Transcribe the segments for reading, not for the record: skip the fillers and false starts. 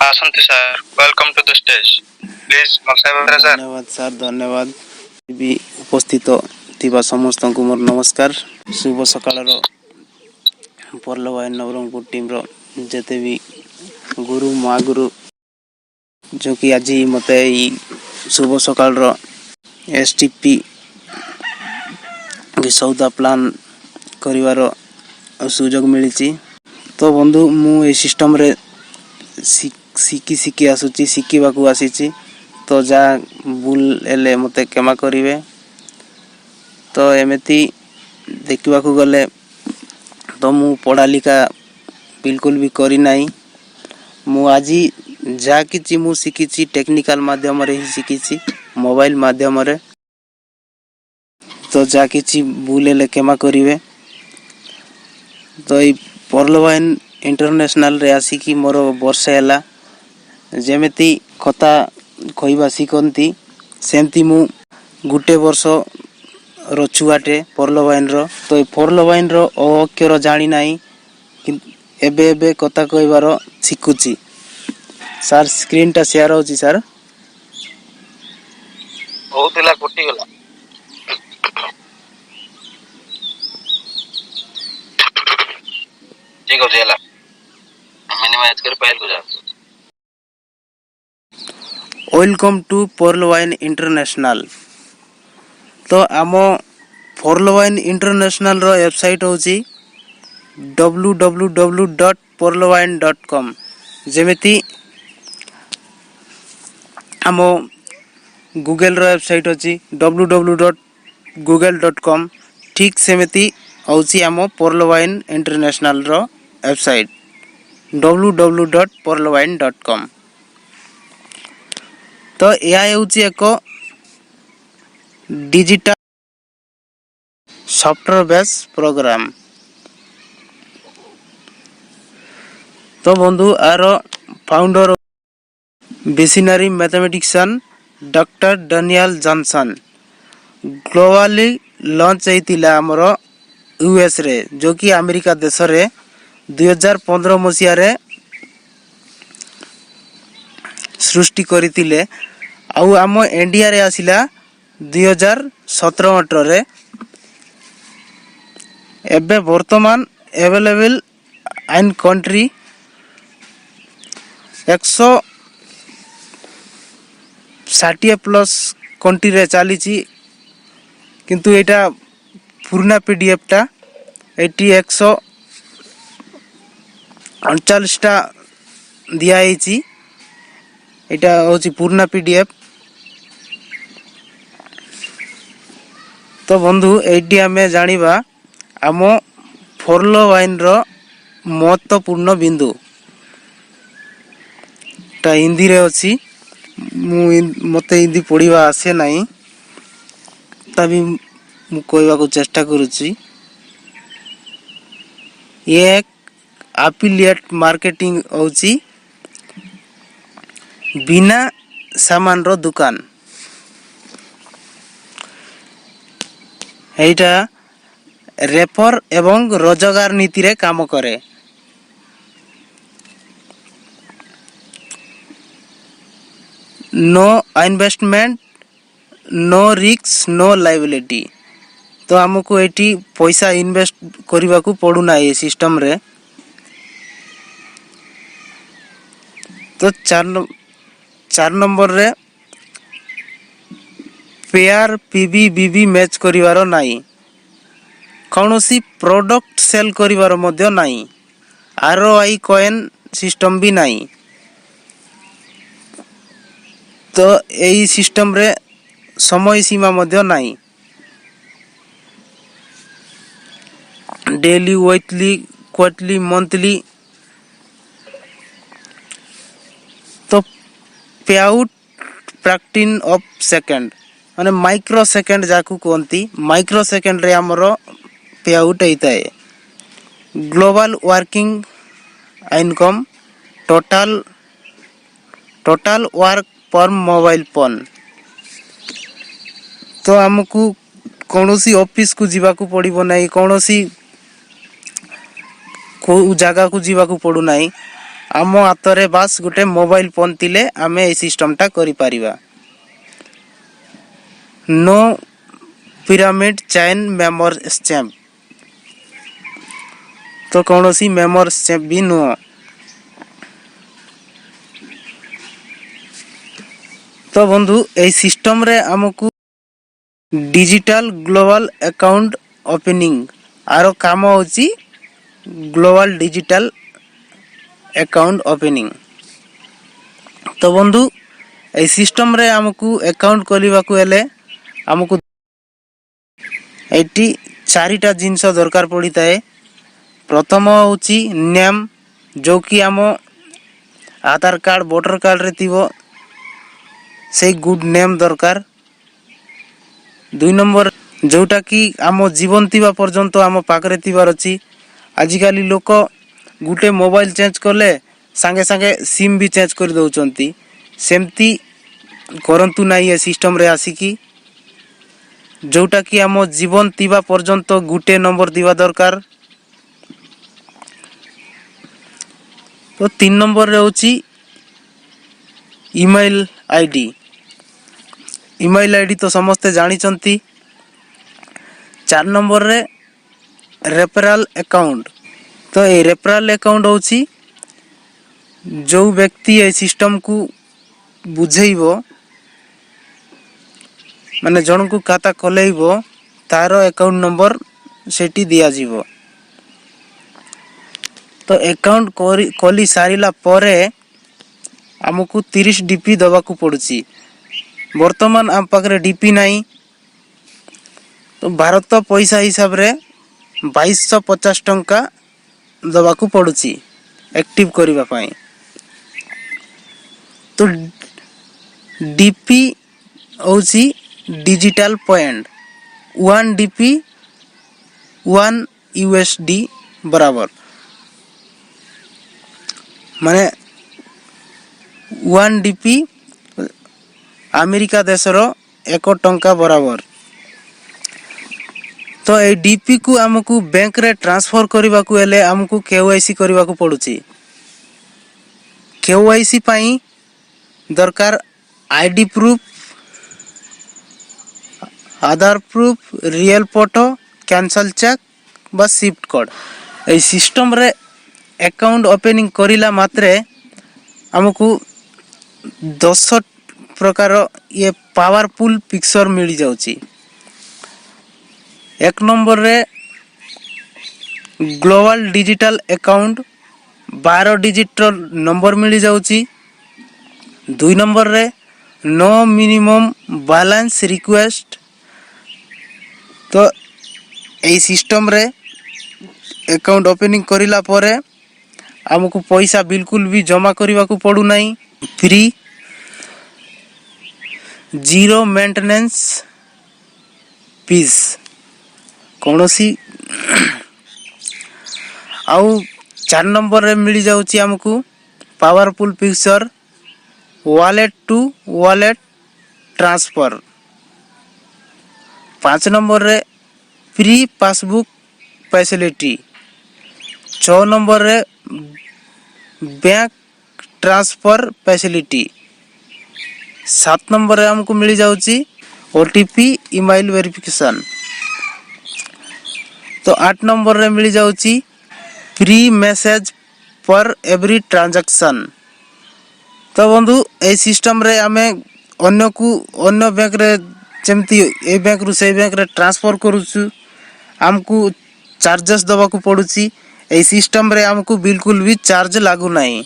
आसंती sir, welcome to the stage please मक्साई sir. धन्यवाद sir, धन्यवाद। भी उपस्थित थिबा समस्त को मोर नमस्कार। शुभ सकाळ रो परलवाय नवरंगपुर टीम रो जते भी गुरु महागुरु जो कि आज मते शुभ सकाळ रो एसटीपी के सौदा प्लान करिवार सुजोग मिली। तो बंधु मु ए सिस्टम रे शिखी आसुची शिखिबाकू आसीची। तो जा भूल एले मते क्षमा करिवे। तो एमती देखिबाकू गले तो मु पढ़ा लिखा बिल्कुल भी करी नाही। मु आज जा किछि मु शिखिछि टेक्निकल माध्यम रे ही शिखिछि, मोबाइल माध्यम रे। तो जा किछि भूल एले क्षमा करिवे। तो ई परलवाइन इंटरनेशनल रे आसिकी मोर वर्ष हैला। जेमेती कथा कहवा शिखती सेमती मु गुटे वर्ष रछुआटे परलवाइन रो। तो ये परलवाइन रो अक्षर जानी नाही एबे एबे कथा कहबार शिखुची। सर स्क्रीन टा शेयर होची सर। होतिला कोटी गला ठीक हो जाला मिनिमाइज कर फाइल को जा। वेलकम टू परलवाइन इंटरनेशनल। तो आम परलवाइन इंटरनेशनल रो वेबसाइट होची www.porlwine.com। जेमेती आम गूगल रो वेबसाइट होची www.google.com। ठीक सेमेती होची आम परलवाइन इंटरनेशनल रो वेबसाइट www.porlwine.com। तो यह होची एक डिजिटल सॉफ्टवेयर बेस प्रोग्राम। तो बंधु आर founder visionary mathematician doctor Daniel Johnson. Globally launch होइतिला हमर यूएस रे, जो कि अमेरिका देश रे 2015 मसिया रे सृष्टि करितिले। आउ आम इंडिया रे आसिला 2017-18 रे। एबे वर्तमान available in country 160 plus country रे चली। किंतु एटा पुराना पीडीएफ टा 139 टा दिया है। एटा होची पुराना पीडीएफ। तो बंधु एटी हमें जानिबा आम परलवाइन रो महत्वपूर्ण बिंदु ता हिंदी रे अछि। मते हिंदी पढ़िबा आसे नाही, तभी मु कहबा को चेष्टा करूची। ये एक एफिलिएट मार्केटिंग होची बिना सामान रो दुकान। एटा रेफर एवं रोजगार नीति रे काम करे। No investment, no risk, no liability. तो हमको एटी पैसा इन्वेस्ट करबा को पड़ू ना ये सिस्टम रे। तो 4 नंबर रे पेयर पीबी बीबी मैच करिवार नाही। कौनसी प्रोडक्ट सेल करिवार मध्य नाही। आरओआई कॉइन सिस्टम भी नाही। तो यही सिस्टम रे समय सीमा मध्य नाही। Daily, weekly, quarterly, monthly. तो पे आउट प्रैक्टिन ऑफ सेकंड माने माइक्रो सेकंड जाकू कहती। माइक्रो सेकंड रे हमरो पे आउट होता है। Global working income, total work पर मोबाइल फोन। तो हमको कौनसी ऑफिस को जीवा को पड़िबो नहीं, कौनसी को जगह को जीवा को पड़ू नहीं। आम हाथ बास गोटे मोबाइल फोन थिले आमे ए सिस्टमटा करि परिबा। नो पिरामिड चैन मेमोर स्टैम्प, तो कौन सी मेमोर स्टैम्प भी नुह। तो बंधु ए सिस्टम रे आमको डिजिटल ग्लोबल अकाउंट ओपनिंग आरो काम होची ग्लोबल डिजिटल अकाउंट ओपनिंग। तो बंधु ए सिस्टम रे आमको अकाउंट खोलिबा को हेले आमको एटी चारिटा जिनस दरकार पड़ी थाए। प्रथम होची नेम, जो कि आम आधार कार्ड वोटर कार्ड रे थिबो से गुड नेम दरकार। 2 नंबर जोटा कि आम जीवन थिबा पर्यंत आम पाखरे थिबार अछि। आजिकाली लोक गुटे मोबाइल चेंज करले सांगे सांगे सिम भी चेंज कर दउचंती, सेमती करंतु नाही ए सिस्टम रे आसिकी। जोटा कि आम जीवन थिबा पर्यंत गुटे नंबर दिवा दरकार। तो 3 नंबर रे होची ईमेल आईडी। ईमेल आईडी तो समस्ते जानी चंती। 4 नंबर रे रेफरल अकाउंट। तो ये रेफरल अकाउंट होची जो व्यक्ति ए सिस्टम को बुझेइबो माने जन को खाता खोलेइबो तारो अकाउंट नंबर सेठी दिया जीवो। तो अकाउंट खोली सारिला परे हमको 30 डीपी दबा को पड़ुची। वर्तमान आम पाखरे डीपी नहीं, तो भारत पैसा हिसाब रे 2250 टंका दबा को पड़ुची एक्टिव करिबा पाई। तो डीपी होची डिजिटल पॉइंट। 1 डीपी 1 यूएसडी बराबर, माने 1 डीपी अमेरिका देशर 1 टंका बराबर। तो ए डीपी को हमको बैंक रे ट्रांसफर करबा को हेले हमको केवाईसी करबा को पड़ुची। केवाईसी पाई दरकार ID proof, Aadhaar proof, real photo, cancel cheque बा शिफ्ट कोड। ए सिस्टम रे अकाउंट ओपनिंग करिला मात्रे हमको 10 प्रकार ये पावरफुल पिक्चर मिल जाउची। 1 नंबर रे global digital account 12 digit number मिल जाउची। 2 नंबर रे नो मिनिमम बैलेंस रिक्वेस्ट। तो ए सिस्टम रे अकाउंट ओपनिंग करिला परे हमको पैसा बिल्कुल भी जमा करबा को पड़ू नहीं। फ्री, जीरो मेंटेनेंस फीस कौनसी। आउ 4 नंबर रे मिल जाउची हमको powerful picture wallet to wallet transfer. 5 number रे फ्री पासबुक फैसिलिटी। 6 नंबर रे बैंक ट्रांसफर फैसिलिटी। 7 नंबर रे हमको मिल जाउची ओटीपी ईमेल वेरिफिकेशन। तो 8 नंबर रे मिल जाउची free message for every transaction. तो बंधु ए सिस्टम रे आमे अन्य को अन्य बैंक रे जेमती ए बैंक रु से बैंक रे ट्रांसफर करूछु, हमको चार्जेस दबा को पड़ुची। ए सिस्टम रे हमको बिल्कुल भी चार्ज लागू नहीं।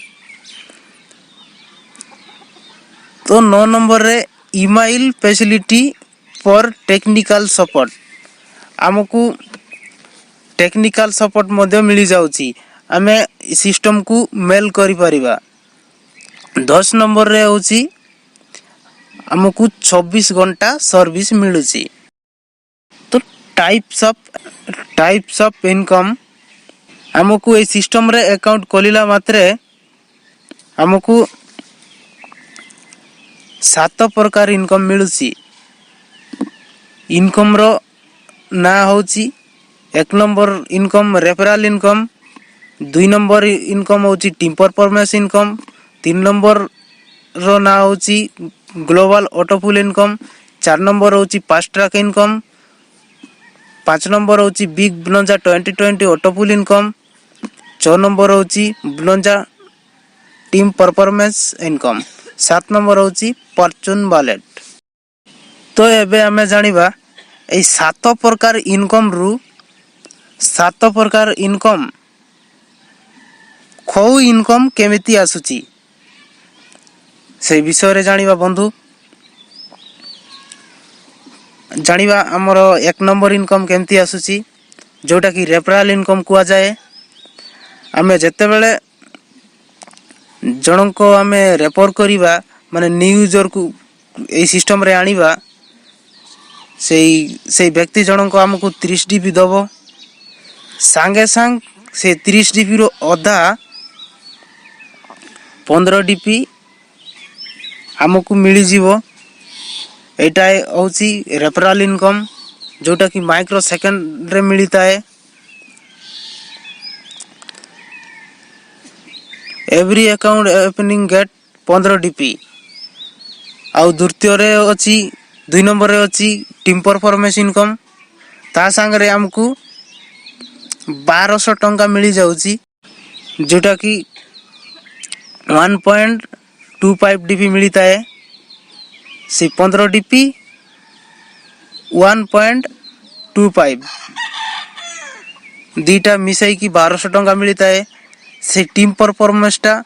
तो 9 नंबर रे email facility for technical support. हमको टेक्निकल सपोर्ट मध्य मिल जाउची, आमे सिस्टम को मेल करि परिबा। 10 नंबर रे होची हमको 24 घंटा सर्विस मिलुची। तो टाइप्स ऑफ इनकम हमको ए सिस्टम रे अकाउंट खोलिला मात्रे हमको 7 प्रकार इनकम मिलुची। इनकम रो ना होची 1 नंबर इनकम रेफरल इनकम, दुई नंबर इनकम होची टीम परफॉर्मेंस इनकम, तीन नंबर रो ना होची ग्लोबल ऑटोपुल इनकम, चार नंबर होची फास्ट ट्रैक इनकम, पांच नंबर होची बिग ब्लोंजा 2020 ऑटोपुल इनकम, छह नंबर होची ब्लोंजा टीम परफॉर्मेंस इनकम, सात नंबर होची फॉर्च्यून वॉलेट। तो एबे हमें जानिबा ए सात प्रकार इनकम रु सात प्रकार इनकम खौ इनकम केमिति आसुची से विषय रे जानिबा बंधु। जानिबा हमर एक नंबर इनकम केमिति आसुची जोटा कि रेफरल इनकम कुआ जाए। आमे जते बेले जनक आमे रेफर करिबा माने न्यू यूजर को ए सिस्टम रे आनिबा से व्यक्ति जनक हमको 30 डीबी दबो, सांगे सांग से 30 डीबी रो अधा 15 डीपी हमको मिली जीवो। एटा होची रेफरल इनकम जोटा कि माइक्रो सेकंड रे मिलता है। Every account opening get 15 DP. आउ द्वितीय रे अछि दुई नंबर रे अछि टीम परफॉर्मेंस इनकम, ता संगे हमको 1200 टंका मिली जाउची जोटा कि 1.25 डीपी मिलता है। से 15 डीपी 1.25 दीटा मिसाई की 1200 टंका मिलता है। से टीम परफॉर्मेंस टा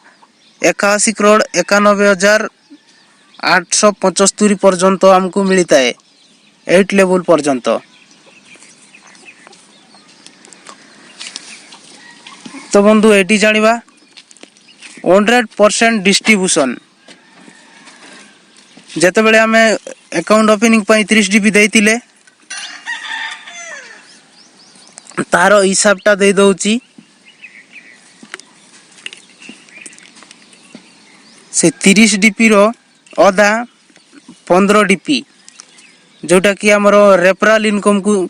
81,91,875 पर्यंत हमको मिलता है 8 लेवल पर्यंत। तो बंधु एटी जानिबा 100% डिस्ट्रीब्यूशन जते बेले हमें अकाउंट ओपनिंग पई 30 डीबी देइतिले तारो हिसाबटा दे दउची से 30 डीपी रो अधा 15 डीपी जोटा कि हमरो रेफरल इनकम को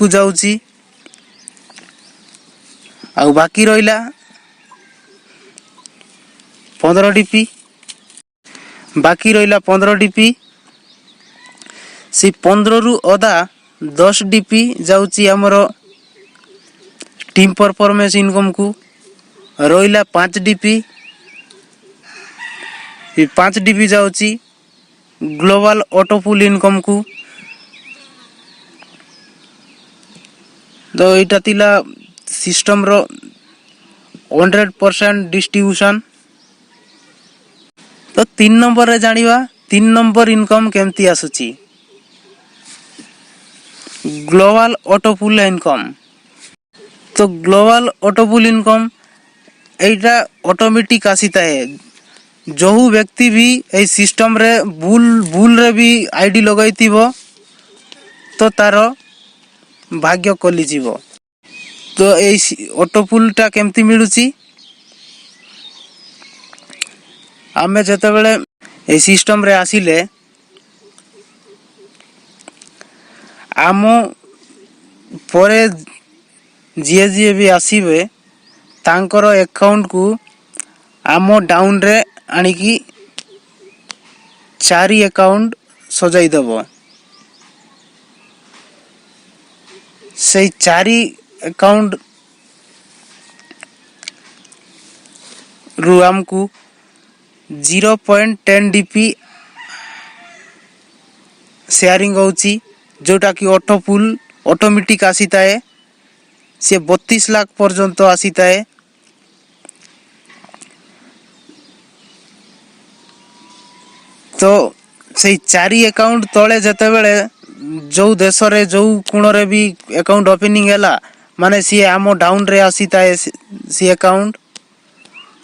जाउची। आ बाकी रहिला 15 डीपी, बाकी रहिला 15 डीपी। से 15 रु अधा 10 डीपी जाउची हमरो टीम परफॉर्मेंस इनकम को। रहिला 5 डीपी, 5 डीपी जाउची ग्लोबल ऑटोपुल इनकम को। तो एटा तिला सिस्टम रो 100% डिस्ट्रीब्यूशन। तो 3 नंबर रे जानिबा 3 नंबर इनकम केमती आसुची ग्लोबल ऑटोपुल इनकम। तो ग्लोबल ऑटोपुल इनकम एटा ऑटोमेटिक आसीता है। जो व्यक्ति भी ए सिस्टम रे भूल रे भी आईडी लगाइतिबो तो तारो भाग्य कोली जीवो। तो ए ऑटोपुल टा केमती मिलुची आमे जते बेले ए सिस्टम रे आसीले आमो परे जीए भी आसीबे तांकर अकाउंट को आमो डाउन रे आनी की 4 अकाउंट सजाई देबो। से 4 अकाउंट रु हमको 0.10 डीपी शेयरिंग होची जोटा कि ऑटोपुल ऑटोमेटिक आसीता है। से 32 लाख पर्यंत आसीता है। तो से 4 अकाउंट तले जते बेले जो देश रे जो कोण रे भी अकाउंट ओपनिंग हैला माने सी आमो डाउन रे आसीता है। सी अकाउंट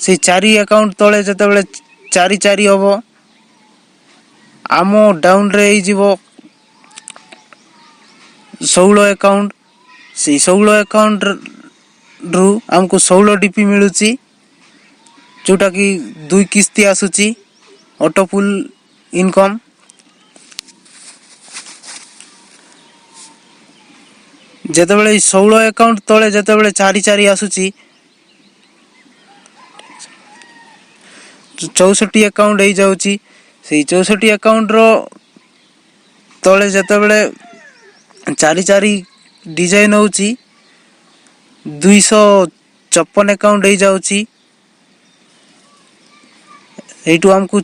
से 4 अकाउंट तले जते बेले 4 होबो आमो डाउन रे ही जीवो 16 अकाउंट। से 16 अकाउंट रु हमको 16 डीपी मिलुची जोटा कि 2 किस्ती आसुची ऑटोपुल इनकम। ଯେତେବେଳେ 16 ଆକାଉଣ୍ଟ ତଳେ ଯେତେବେଳେ 4 ଆସୁଛି 64 ଆକାଉଣ୍ଟ ହେଇଯାଉଛି। ସେଇ 64 ଆକାଉଣ୍ଟର ତଳେ ଯେତେବେଳେ 4 ଡିଜାଇନ୍ ହେଉଛି 254 ଆକାଉଣ୍ଟ ହେଇଯାଉଛି। এইଠୁ ଆମକୁ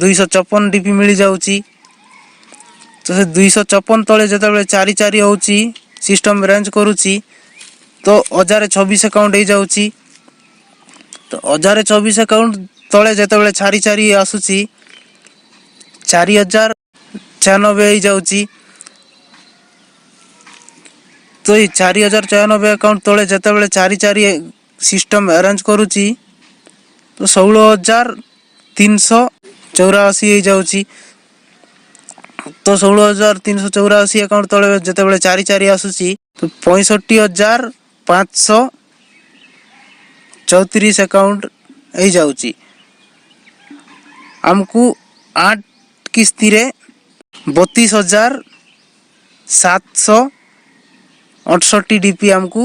254 DP ମିଳିଯାଉଛି। ତ ସେ 254 ତଳେ ଯେତେବେଳେ 4 ହେଉଛି ସିଷ୍ଟମ୍ ରେଞ୍ଜ କରୁଛି ତ 1024 ଆକାଉଣ୍ଟ ହେଇଯାଉଛି। ତ 1024 ଆକାଉଣ୍ଟ ତଳେ ଯେତେବେଳେ 4 ଆସୁଛି 4096 ହେଇଯାଉଛି। ତ ଏଇ 4096 ଆକାଉଣ୍ଟ ତଳେ ଯେତେବେଳେ 4 ସିଷ୍ଟମ୍ ଆରେଞ୍ଜ କରୁଛି ତ 16384 ହେଇଯାଉଛି। ତ 16384 ଆକାଉଣ୍ଟ ତଳେ ଯେତେବେଳେ 4 ଆସୁଛି ତ 65534 ଆକାଉଣ୍ଟ ହେଇଯାଉଛି। ଆମକୁ 8 କିସ୍ତିରେ 32768 DP ଆମକୁ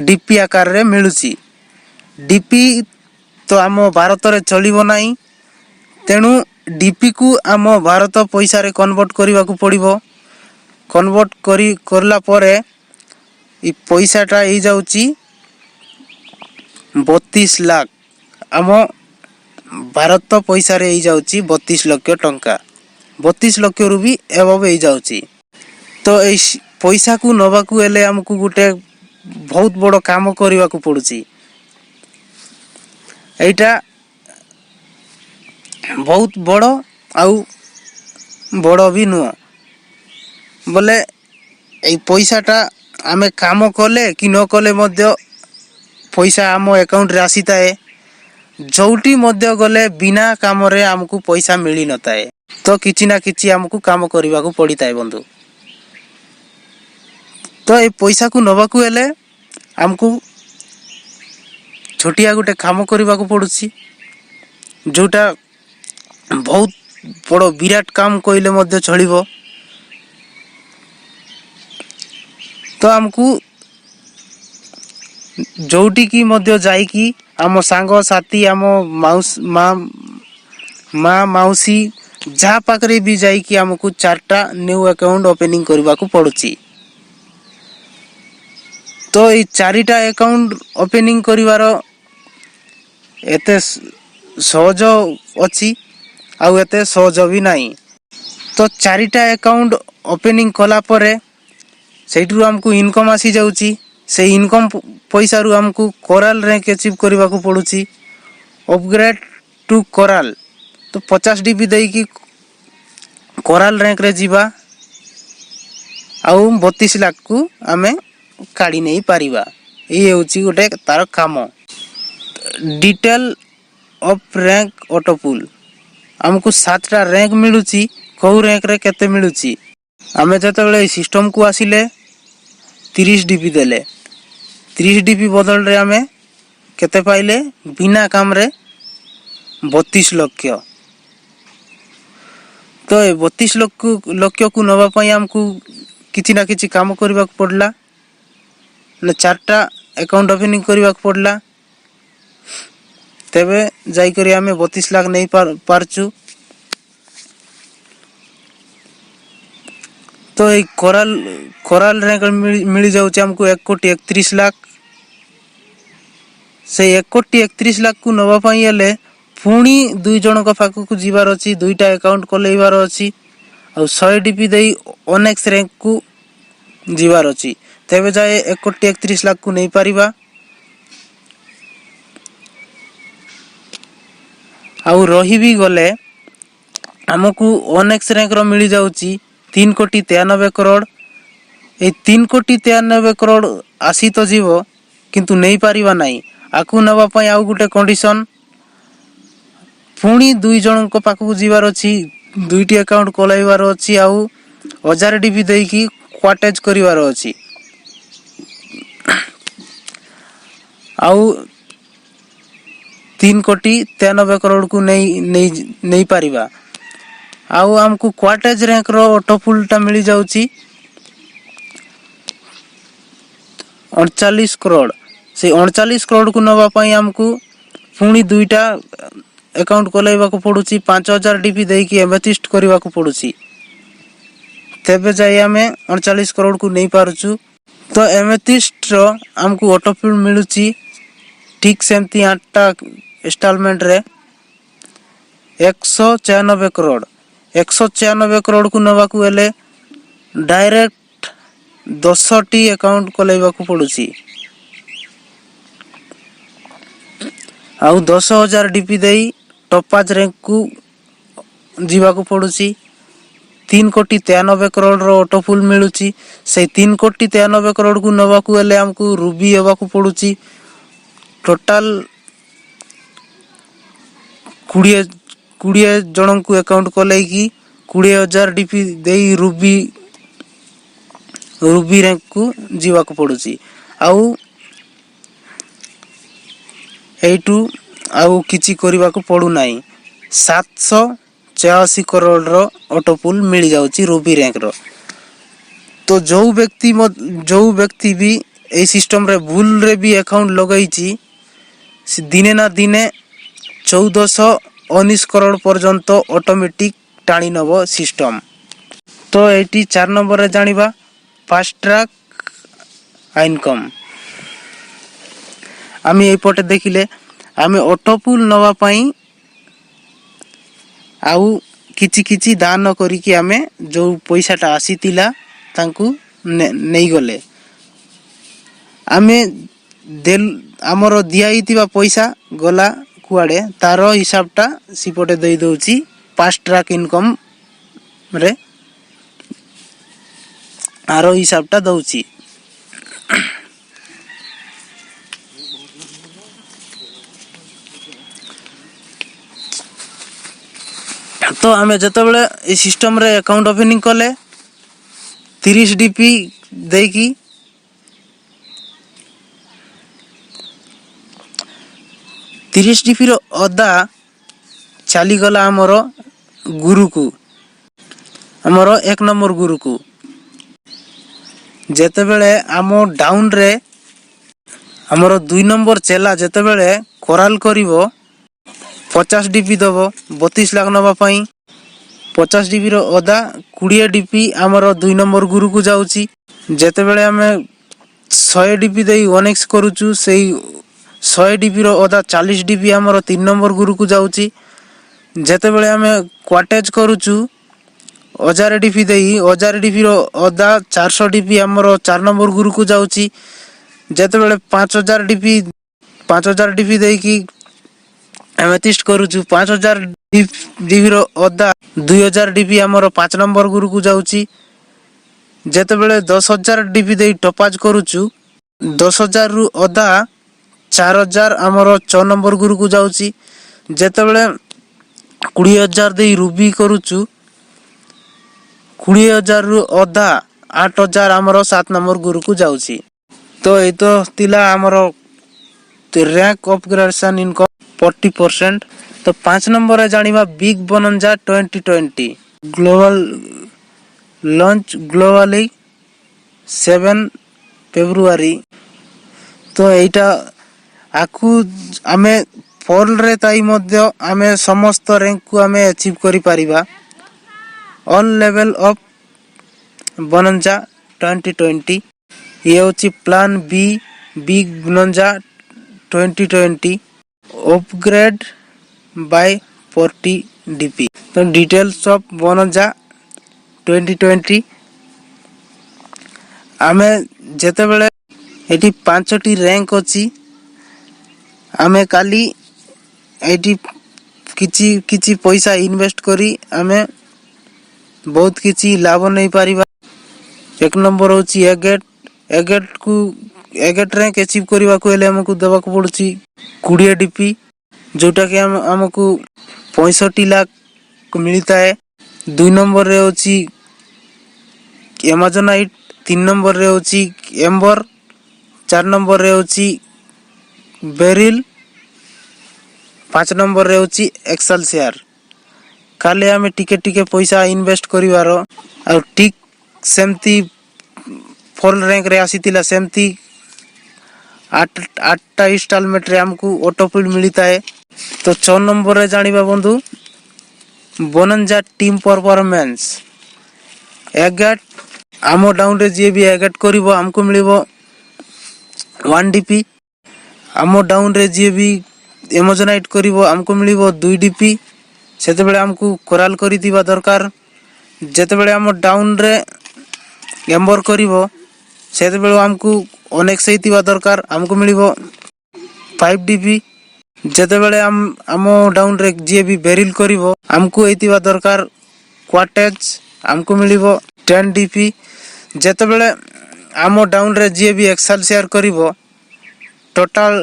DP ଆକାରରେ ମିଳୁଛି। DP ତ ଆମ ଭାରତରେ ଚଳିବ ନାହିଁ, ତେଣୁ DPକୁ ଆମ ଭାରତ ପଇସାରେ କନଭର୍ଟ କରିବାକୁ ପଡ଼ିବ। କନଭର୍ଟ କରିଲା ପରେ ଏ ପଇସାଟା ହେଇଯାଉଛି 32 ଲାଖ। ଆମ ଭାରତ ପଇସାରେ ହେଇଯାଉଛି 32 ଲକ୍ଷ ଟଙ୍କା। 32 ଲକ୍ଷରୁ ବି ଏଭବ ହେଇଯାଉଛି। ତ ଏଇ ପଇସାକୁ ନେବାକୁ ହେଲେ ଆମକୁ ଗୋଟେ ବହୁତ ବଡ଼ କାମ କରିବାକୁ ପଡ଼ୁଛି। এইটা ବହୁତ ବଡ଼ ଆଉ ବଡ଼ ବି ନୁହଁ। ବୋଲେ ଏଇ ପଇସାଟା ଆମେ କାମ କଲେ କି ନ କଲେ ମଧ୍ୟ ପଇସା ଆମ ଆକାଉଣ୍ଟରେ ଆସିଥାଏ। ଯେଉଁଠି ମଧ୍ୟ ଗଲେ ବିନା କାମରେ ଆମକୁ ପଇସା ମିଳିନଥାଏ। ତ କିଛି ନା କିଛି ଆମକୁ କାମ କରିବାକୁ ପଡ଼ିଥାଏ ବନ୍ଧୁ। ତ ଏଇ ପଇସାକୁ ନେବାକୁ ହେଲେ ଆମକୁ ଛୋଟିଆ ଗୋଟେ କାମ କରିବାକୁ ପଡ଼ୁଛି, ଯେଉଁଟା ବହୁତ ବଡ଼ ବିରାଟ କାମ କହିଲେ ମଧ୍ୟ ଚଳିବ। ତ ଆମକୁ ଯେଉଁଠିକି ମଧ୍ୟ ଯାଇକି ଆମ ସାଙ୍ଗସାଥି ଆମ ମା ମାଉସୀ ଯାହା ପାଖରେ ବି ଯାଇକି ଆମକୁ 4ଟା ନ୍ୟୁ ଆକାଉଣ୍ଟ ଓପେନିଂ କରିବାକୁ ପଡ଼ୁଛି। ତ ଏଇ 4ଟା ଆକାଉଣ୍ଟ ଓପେନିଂ କରିବାର ଏତେ ସହଜ ଅଛି ଆଉ ଏତେ ସହଜ ବି ନାହିଁ। ତ 4ଟା ଆକାଉଣ୍ଟ ଓପେନିଂ କଲା ପରେ ସେଇଠରୁ ଆମକୁ ଇନକମ୍ ଆସିଯାଉଛି। ସେଇ ଇନକମ୍ ପଇସାରୁ ଆମକୁ କୋରାଲ ର୍ୟାଙ୍କ ଆଚିଭ୍ କରିବାକୁ ପଡ଼ୁଛି। ଅପଗ୍ରେଡ୍ ଟୁ କୋରାଲ ତ 50 DP ଦେଇକି କୋରାଲ ର୍ୟାଙ୍କରେ ଯିବା ଆଉ 32 ଲାଖକୁ ଆମେ କାଢ଼ି ନେଇପାରିବା। ଏଇ ହେଉଛି ଗୋଟେ ତାର କାମ। ଡିଟେଲ ଅଫ୍ ର୍ୟାଙ୍କ ଅଟୋପୁଲ୍ ଆମକୁ 7ଟା ର୍ୟାଙ୍କ ମିଳୁଛି। କେଉଁ ର୍ୟାଙ୍କରେ କେତେ ମିଳୁଛି? ଆମେ ଯେତେବେଳେ ଏଇ ସିଷ୍ଟମକୁ ଆସିଲେ 30 DP ଦେଲେ, 30 DP ବଦଳରେ ଆମେ କେତେ ପାଇଲେ? ବିନା କାମରେ 32 ଲକ୍ଷ। ତ ଏ 32 ଲକ୍ଷକୁ ନେବା ପାଇଁ ଆମକୁ କିଛି ନା କିଛି କାମ କରିବାକୁ ପଡ଼ିଲା। 4ଟା ଆକାଉଣ୍ଟ ଓପେନିଂ କରିବାକୁ ପଡ଼ିଲା। ତେବେ ଯାଇକରି ଆମେ 32 ଲାଖ ନେଇ ପାରୁଛୁ। ତ ଏଇ କୋରାଲ ର୍ୟାଙ୍କ ମିଳିଯାଉଛି ଆମକୁ 1,31,00,000। ସେଇ 1,31,00,000କୁ ନେବା ପାଇଁ ହେଲେ ପୁଣି 2 ଜଣଙ୍କ ପାଖକୁ ଯିବାର ଅଛି, 2ଟା ଆକାଉଣ୍ଟ ଖୋଲେଇବାର ଅଛି ଆଉ 100 DP ଦେଇ ଅନେକ୍ସ ର୍ୟାଙ୍କକୁ ଯିବାର ଅଛି। ତେବେ ଯାଏ 1,31,00,000କୁ ନେଇପାରିବା। ଆଉ ରହିବି ଗଲେ ଆମକୁ ଅନେକ୍ସ ର୍ୟାଙ୍କର ମିଳିଯାଉଛି 3,93,00,000। এই 3,93,00,000 ଆସି ତ ଯିବ, କିନ୍ତୁ ନେଇପାରିବା ନାହିଁ। ଆକୁ ନେବା ପାଇଁ ଆଉ ଗୋଟେ କଣ୍ଡିସନ୍, ପୁଣି 2 ଜଣଙ୍କ ପାଖକୁ ଯିବାର ଅଛି, 2ଟି ଆକାଉଣ୍ଟ ଖୋଲାଇବାର ଅଛି ଆଉ 1000 DP ଦେଇକି କ୍ୱାଟେଜ୍ କରିବାର ଅଛି। ଆଉ 3,93,00,000କୁ ନେଇପାରିବା। ଆଉ ଆମକୁ କ୍ୱାଟେଜ୍ ର୍ୟାଙ୍କର ଅଟୋପୁଲ୍ଟା ମିଳିଯାଉଛି 39 करोड़ से 39 करोड़ को नवा पाई हमको पुणी दुईटा अकाउंट खोलाइबाकू पड़ुची 5000 डीपी देकी एमेथिस्ट करबाकू पड़ुची तेबे जाई आमे 39 करोड़ को नहीं पारुचु। तो एमेथिस्ट रो हमको ऑटोफिल मिलुची ठीक सेमती 8टा इंस्टॉलमेंट रे 196 करोड़ को नवाकू हेले डायरेक्ट 10टी अकाउंट खोलाइबाकू पड़ुची आउ 10,000 डीपी देई टॉपाज रैंक को जीवाकू पड़ुची 3,93 करोड़ रो ऑटोफुल मिलुची से 3,93 करोड़ को नवाकू हेले हमको रूबी हेबाकू पड़ुची टोटल 20 जन को अकाउंट खोलाइकी 20,000 डीपी देई रूबी रैंक को जीवाकू पड़ुची आउ एटू आउ किछि करबाकू पड़ू नाही 786 करोड़ रो ऑटोपुल मिल जाउची रूबी रैंक रो। तो जो व्यक्ति भी ए सिस्टम रे भूल रे भी अकाउंट लगाइची दिने ना दिने 1419 करोड़ पर्यंत ऑटोमेटिक टाणी नबो सिस्टम। तो एटी 4 नंबर रे जानिबा फास्ट ट्रैक इनकम आमे एपटे देखिले आमे ऑटोपुल नवा पाई आउ किछि दान करिकि आमे जो पैसाटा आसीतिला तांकू नहीं गले आमे हमरो दियाइतिबा पैसा गला कुआडे तार हिसाबटा सिपटे देई दउची फास्ट ट्रैक इनकम रे आरो हिसाबटा दउची। तो आमे जतबेले ए सिस्टम रे अकाउंट ओपनिंग कले 30 डीपी देकी 30 डीपी रो अदा चली गला हमरो गुरु को हमरो 1 नंबर गुरु को जेतेबेले आमो डाउन रे हमरो 2 नंबर चेला जेतेबेले कोराल करिवो 50 डीपी दबो 32 लाख नवा पाई 50 डीपी रो अदा 20 डीपी हमरो 2 नंबर गुरु को जाउची जेतेबेले हमें 100 डीपी देई 1x करूचु सेई 100 डीपी रो अदा 40 डीपी हमरो 3 नंबर गुरु को जाउची जेतेबेले हमें क्वाटेज करूचु 1000 डीपी देई 1000 डीपी रो अदा 400 डीपी हमरो 4 नंबर गुरु को जाउची जेतेबेले 5000 डीपी देई की एमेथिस्ट करूचु 5000 डीपी रो अदा 2000 डीपी हमरो 5 नंबर गुरु को जाउची जेतेबेले 10000 डीपी देई टॉपाज करूचु 10000 रु अदा 4000 हमरो 6 नंबर गुरु को जाउची जेतेबेले 20000 देई रूबी करूचु 20000 रु अदा 8000 हमरो 7 नंबर गुरु को जाउची। तो ए तो तिला हमरो रैंक अपग्रेडेशन इनकम 40%। तो 5 नंबर रे जानिबा big bonanza 2020 global launch globally 7 February. तो एटा आकु आमे फॉल रे ताई मध्य आमे समस्त रैंक को आमे अचीव करि परिबा ऑल लेवल ऑफ बनंजा 2020 ये होची plan B big bonanza 2020 upgrade by 40 DP. तो डिटेल्स ऑफ बनंजा 2020 आमे जेतेबेले एटी 5टी रैंक अछि आमे काली एटी किछि पैसा इन्वेस्ट करी आमे बहुत किछि लाभ नहीं पारिबा। 1 नंबर होची एगेट रैंक अचीव करबा को हेले हमकु देबा को पड़ुची 20 डीपी जोटा के हमकु 65 लाख मिलता है। 2 नंबर रे होची अमेजोनाइट 3 नंबर रे होची एम्बर 4 नंबर रे होची बेरिल 5 नंबर रे होची एक्सेलसियर। काले हमें टिके पैसा इन्वेस्ट करिवारो आ ठीक सेमती फॉल रैंक रे आसीतिला सेमती आठटा इंस्टॉलमेंट रे हमको ऑटोफिल मिलता है। तो 6 नंबर रे जानिबा बंधु बोनंजा टीम परफॉर्मेंस एगेट आमो डाउन रे जे भी एगेट करिवो हमको मिलिबो 1 डीपी। आमो डाउन रे जे भी एमोजनाइट करिवो हमको मिलिबो 2 डीपी। सेते बेले हमको कोराल करि दिबा दरकार। जेते बेले आमो डाउन रे एम्बर करिवो सेते बेले हमको अनेक्स हेतिबा दरकार हमको मिलिबो 5 डीपी। जेते बेले आमो डाउन रे जे भी बेरिल करिवो हमको हेतिबा दरकार क्वार्टेज हमको मिलिबो 10 डीपी। जेते बेले आमो डाउन रे जे भी एक्सेल शेयर करिवो टोटल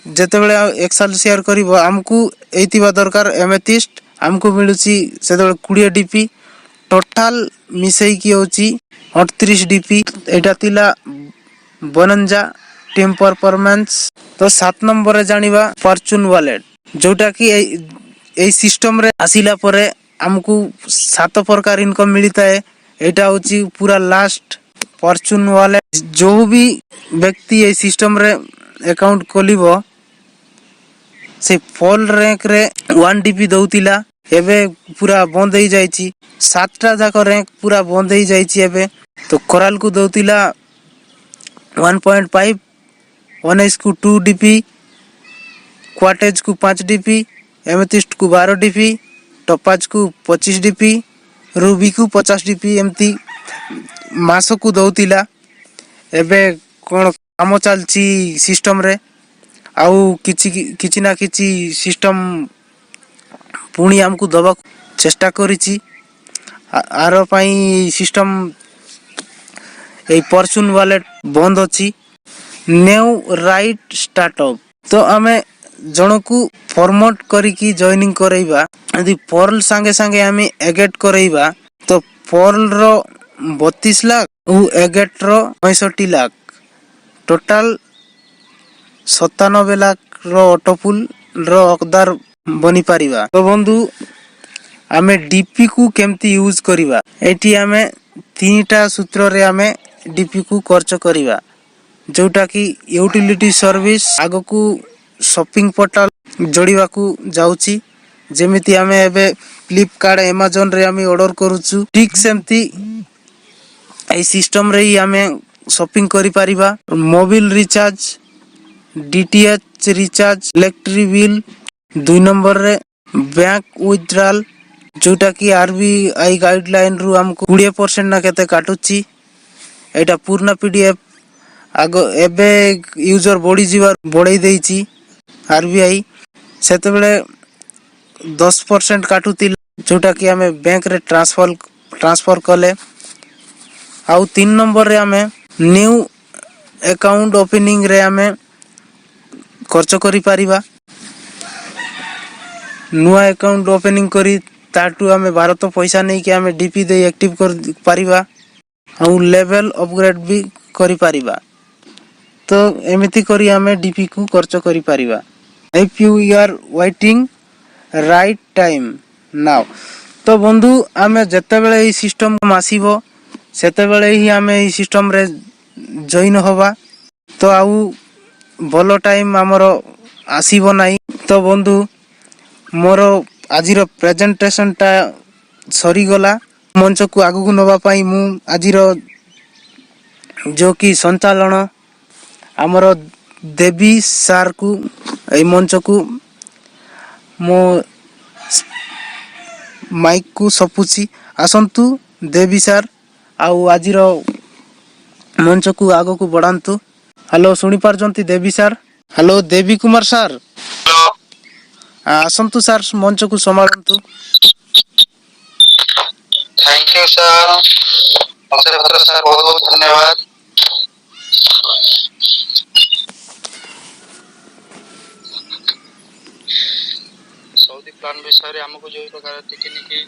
जेते बेले एक्सेल शेयर करिवो हमको हेतिबा दरकार एमेथिस्ट हमको मिलुची सेते बेले 20 डीपी। टोटल मिसई की होची 38 डीपी। एटा तिला बनंजा टीम परफॉर्मेंस। तो 7 नंबर रे जानिबा फॉर्च्यून वॉलेट जोटा कि ए सिस्टम रे आसिला परे हमको 7 प्रकार इनकम मिलता है। एटा होची पूरा लास्ट फॉर्च्यून वॉलेट। जो भी व्यक्ति ए सिस्टम रे अकाउंट खोलिबो से फॉल रैंक रे 1 डीपी दउतिला एबे पूरा बंद हो जाइची। 7टा जाक रैंक पूरा बंद हो जाइची एबे। तो कोराल को दउतिला 1.5 19 को 2 डीपी क्वार्टेज को 5 डीपी एमेथिस्ट को 12 डीपी टोपाज को 25 डीपी रूबी को 50 डीपी एमती मास को दउतिला। एबे कोन काम चलची सिस्टम रे आउ किछि ना किछि सिस्टम पुणी हमको दबा चेष्टा करिछि। आरो पई सिस्टम ए फॉर्च्यून वॉलेट बंद अछि। न्यू राइट स्टार्टअप तो हमें जनकू फॉर्मेट करिकी जॉइनिंग करैबा यदि पर्ल संगे संगे हमें एगेट करैबा तो पर्ल रो 32 लाख उ एगेट रो 65 लाख टोटल 97 लाख रो ऑटोपुल रो हकदार बनी पारिबा। तो बंधु हमें डीपी को केमती यूज करिबा एटी हमें 3टा सूत्र रे हमें डीपी को खर्च करिबा जोटा कि यूटिलिटी सर्विस आगो को शॉपिंग पोर्टल जोड़िबा को जाउची। जेमिति हमें एबे फ्लिपकार्ट अमेज़न रे हमें ऑर्डर करूछु ठीक सेमती ए सिस्टम रे ही हमें शॉपिंग करि Paribas. Mobile recharge DTH recharge electric bill 2 number रे बैंक विथड्रॉल जोटा कि आरबीआई गाइडलाइन रु हमको 20% ना केते काटुची। एटा पूर्ण पीडीएफ आगो एबे यूजर बॉडी जीवार बढ़ाई देइची आरबीआई सेते बेले 10% काटुतिल जोटा कि हमें बैंक रे ट्रांसफर कले। आउ 3 नंबर रे हमें न्यू अकाउंट ओपनिंग रे हमें खर्च करि पारिबा। नुआ अकाउंट ओपनिंग करी ताटू हमें भारत पैसा नहीं कि हमें डीपी दे एक्टिव कर पारिबा आउ लेवल अपग्रेड भी करि पारिबा। तो एमिति करी हमें डीपी को खर्च करि पारिबा। If you are waiting right time now तो बंधु हमें जते बेले ई सिस्टम आसीबो सेते बेले ही हमें ई सिस्टम रे जॉइन होबा। तो आउ भलो टाइम हमरो आसीबो नाही। तो बंधु मोर आजिर प्रेजेंटेशन टा सरी गला मंच को आगु को नबा पाई मु आजिर जो कि संचालन हमरो देवी सार को ए मंच को मो माइक को सपुची आसंतु देवी सार आउ आजिर मंच को आगु को बढ़ांतु। हेलो सुनी पारजंती देवी सार। हेलो देवी कुमार सार आसंतु सार मंच को संभालंतु। थैंक यू सर अवसर सर बहुत बहुत धन्यवाद। सऊदी प्लान विषय हमको जो प्रकार टेक्निक